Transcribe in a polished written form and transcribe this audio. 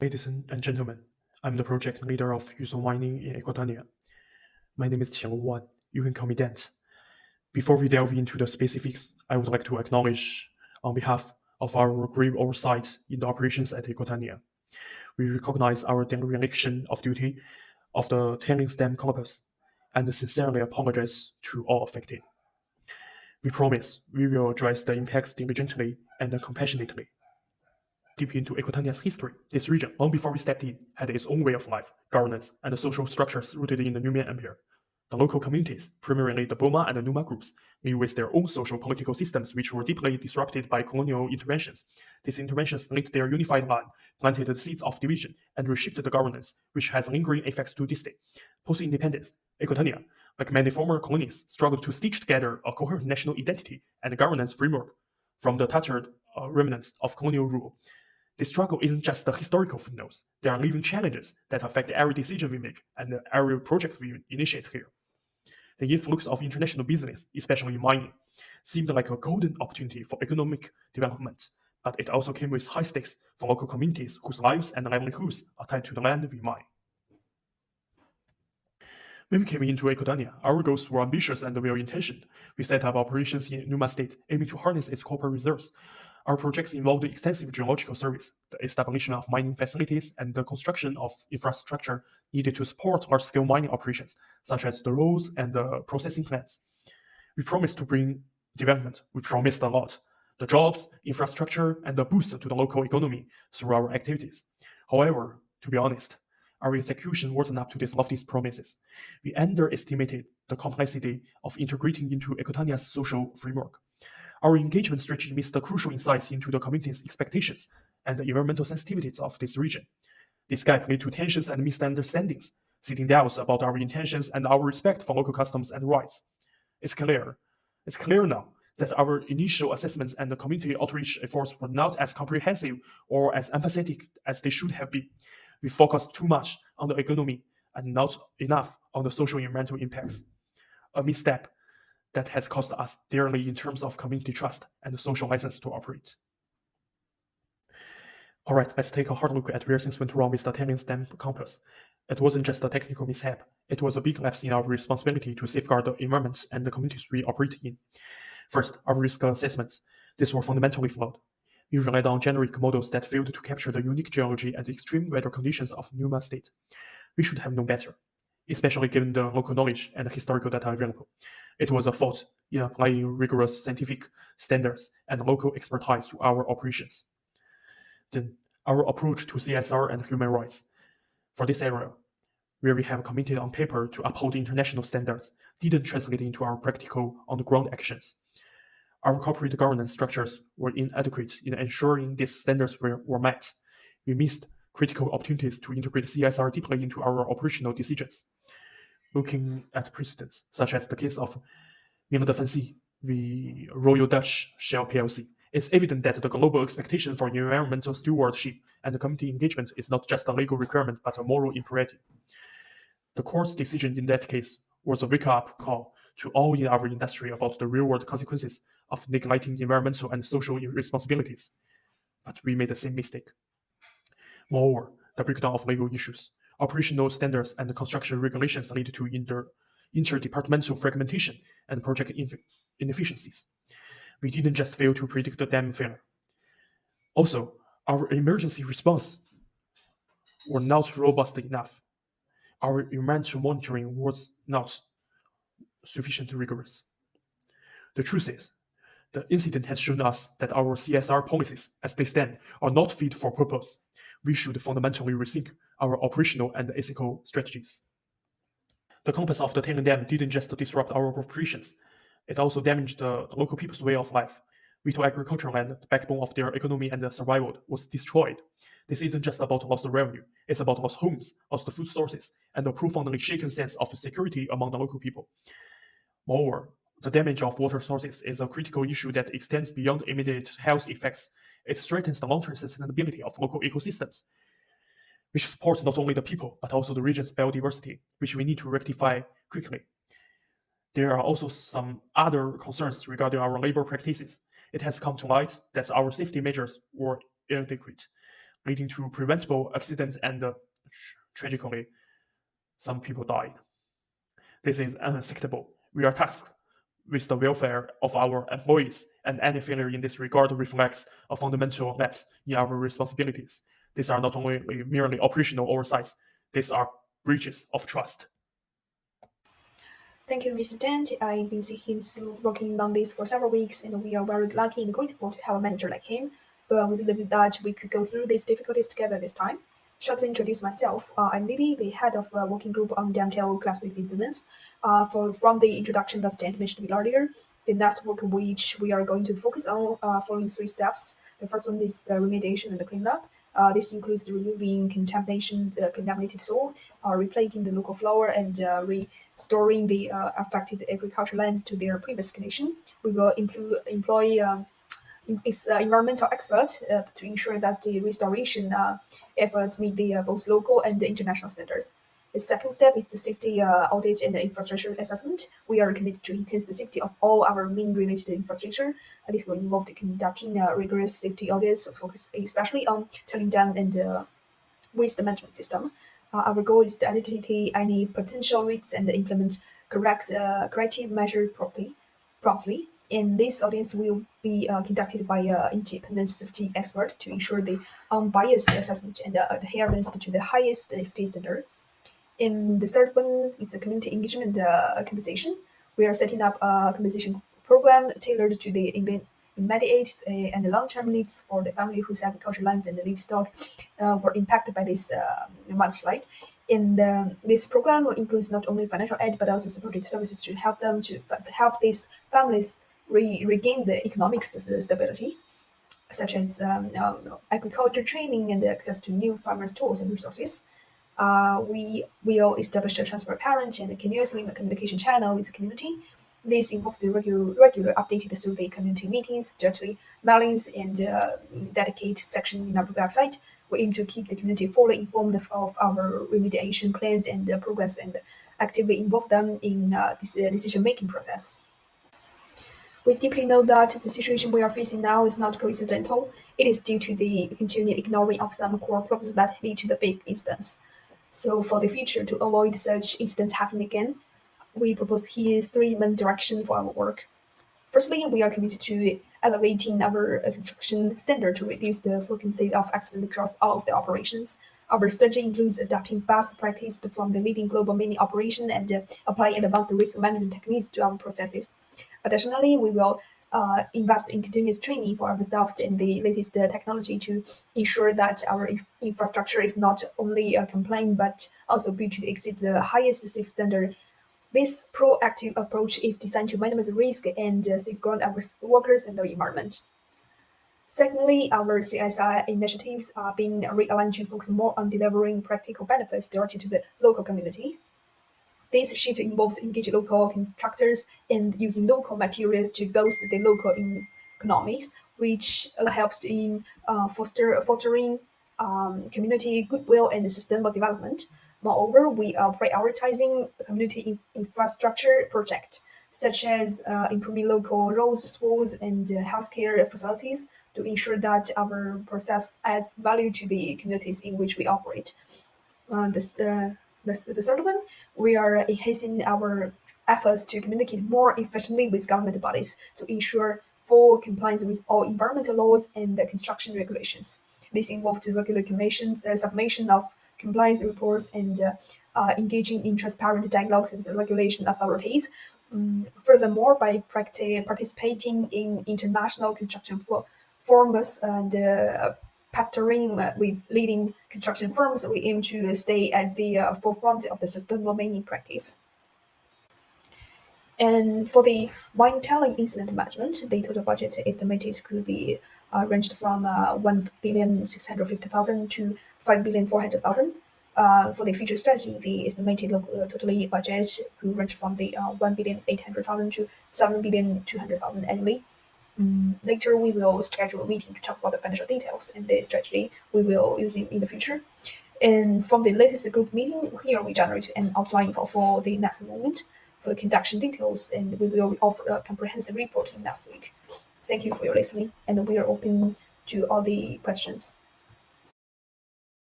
Ladies and gentlemen, I'm the project leader of Yuzhou Mining in Equatonia. My name is Qianlu Wan. You can call me Dance. Before we delve into the specifics, I would like to acknowledge, on behalf of our grave oversight in the operations at Equatonia, we recognize our dereliction of duty of the tailings dam campus and sincerely apologize to all affected. We promise we will address the impacts diligently and compassionately. Deep into Equatonia's history, this region, long before we stepped in, had its own way of life, governance, and social structures rooted in the Numian Empire. The local communities, primarily the Boma and the Numa groups, live with their own social political systems which were deeply disrupted by colonial interventions. These interventions laid their unified line, planted the seeds of division, and reshaped the governance, which has lingering effects to this day. Post-independence, Equatonia, like many former colonies, struggled to stitch together a coherent national identity and governance framework from the tattered remnants of colonial rule. The struggle isn't just the historical footnotes. There are living challenges that affect every decision we make and every project we initiate here. The influx of international business, especially in mining, seemed like a golden opportunity for economic development, but it also came with high stakes for local communities whose lives and livelihoods are tied to the land we mine. When we came into Equatonia, our goals were ambitious and well-intentioned. We set up operations in Numa State, aiming to harness its copper reserves. Our projects involved extensive geological surveys, the establishment of mining facilities, and the construction of infrastructure needed to support large-scale mining operations, such as the roads and the processing plants. We promised to bring development. We promised a lot. The jobs, infrastructure, and the boost to the local economy through our activities. However, to be honest, our execution wasn't up to these lofty promises. We underestimated the complexity of integrating into Equatonia's social framework. Our engagement strategy missed the crucial insights into the community's expectations and the environmental sensitivities of this region. This gap led to tensions and misunderstandings, seeding doubts about our intentions and our respect for local customs and rights. It's clear. It's clear now that our initial assessments and the community outreach efforts were not as comprehensive or as empathetic as they should have been. We focused too much on the economy and not enough on the social and environmental impacts. A misstep that has cost us dearly in terms of community trust and the social license to operate. All right, let's take a hard look at where things went wrong with the tailings dam campus. It wasn't just a technical mishap, it was a big lapse in our responsibility to safeguard the environment and the communities we operate in. First, our risk assessments. These were fundamentally flawed. We relied on generic models that failed to capture the unique geology and extreme weather conditions of Numa State. We should have known better, especially given the local knowledge and historical data available. It was a fault in applying rigorous scientific standards and local expertise to our operations. Then, our approach to CSR and human rights. For this area, where we have committed on paper to uphold international standards, didn't translate into our practical on-the-ground actions. Our corporate governance structures were inadequate in ensuring these standards were met. We missed critical opportunities to integrate CSR deeply into our operational decisions. Looking at precedents, such as the case of Mine Defensie, the Royal Dutch Shell plc, it's evident that the global expectation for environmental stewardship and community engagement is not just a legal requirement but a moral imperative. The court's decision in that case was a wake-up call to all in our industry about the real-world consequences of neglecting environmental and social responsibilities. But we made the same mistake. Moreover, the breakdown of legal issues, operational standards, and construction regulations lead to interdepartmental fragmentation and project inefficiencies. We didn't just fail to predict the dam failure. Also, our emergency response were not robust enough. Our environmental monitoring was not sufficiently rigorous. The truth is, the incident has shown us that our CSR policies, as they stand, are not fit for purpose. We should fundamentally rethink our operational and ethical strategies. The collapse of the tailings dam didn't just disrupt our operations, it also damaged the local people's way of life. Vital agricultural land, the backbone of their economy and their survival, was destroyed. This isn't just about lost revenue, it's about lost homes, lost food sources, and a profoundly shaken sense of security among the local people. Moreover, the damage of water sources is a critical issue that extends beyond immediate health effects. It threatens the long-term sustainability of local ecosystems, which support not only the people, but also the region's biodiversity, which we need to rectify quickly. There are also some other concerns regarding our labor practices. It has come to light that our safety measures were inadequate. leading to preventable accidents and tragically, some people died. This is unacceptable. We are tasked with the welfare of our employees, and any failure in this regard reflects a fundamental lapse in our responsibilities. These are not only merely operational oversights, these are breaches of trust. Thank you, Mr. Dent. I've been seeing him still working on this for several weeks, and we are very lucky and grateful to have a manager like him. But we believe that we could go through these difficulties together this time. Shortly introduce myself. I'm Lily, the head of a working group on downtown class-based incidents. From the introduction that Dent mentioned earlier, the next work which we are going to focus on following three steps. The first one is the remediation and the cleanup. This includes the removing contamination, contaminated soil, replating the local flora, and restoring the affected agricultural lands to their previous condition. We will employ environmental experts to ensure that the restoration efforts meet the both local and international standards. The second step is the safety audit and the infrastructure assessment. We are committed to enhance the safety of all our main related infrastructure. This will involve conducting rigorous safety audits, focused especially on tailings dam and waste management system. Our goal is to identify any potential risks and implement corrective measures promptly. And this audience will be conducted by independent safety experts to ensure the unbiased assessment and adherence to the highest safety standard. And the third one is the community engagement compensation. We are setting up a compensation program tailored to the immediate and long-term needs for the family whose agricultural lands and livestock were impacted by this mudslide. And this program includes not only financial aid but also supportive services to help them to help these families regain the economic stability, such as agriculture training and access to new farmers' tools and resources. We will establish a transparent and continuously communication channel with the community. This involves the regular updated through the community meetings, directly mailings, and dedicated section in our website. We aim to keep the community fully informed of our remediation plans and progress, and actively involve them in this decision-making process. We deeply know that the situation we are facing now is not coincidental. It is due to the continued ignoring of some core problems that lead to the big incidents. So for the future, to avoid such incidents happening again, we propose here's three main directions for our work. Firstly, we are committed to elevating our construction standard to reduce the frequency of accidents across all of the operations. Our strategy includes adapting best practice from the leading global mining operation and applying advanced risk management techniques to our processes. Additionally, we will invest in continuous training for our staff and the latest technology to ensure that our infrastructure is not only compliant but also built to exceed the highest safe standard. This proactive approach is designed to minimize risk and safeguard our workers and the environment. Secondly, our CSI initiatives are being realigned to focus more on delivering practical benefits directly to the local community. This shift involves engaging local contractors and using local materials to boost the local economies, which helps in fostering community goodwill and sustainable development. Moreover, we are prioritizing community infrastructure projects, such as improving local roads, schools, and healthcare facilities to ensure that our process adds value to the communities in which we operate. The third one, we are enhancing our efforts to communicate more efficiently with government bodies to ensure full compliance with all environmental laws and the construction regulations. This involves the regular commissions, submission of compliance reports, and engaging in transparent dialogues with the regulation authorities. Furthermore, by participating in international construction forums and partnering with leading construction firms, we aim to stay at the forefront of the sustainable mining practice. And for the mine tailing incident management, the total budget estimated could be ranged from 1,650,000 to 5,400,000. For the future strategy, the estimated total budget could range from the 1,800,000 to 7,200,000 annually. Later, we will schedule a meeting to talk about the financial details and the strategy we will use in the future. And from the latest group meeting, here we generate an outline for the next moment for the conduction details, and we will offer a comprehensive reporting next week. Thank you for your listening, and we are open to all the questions.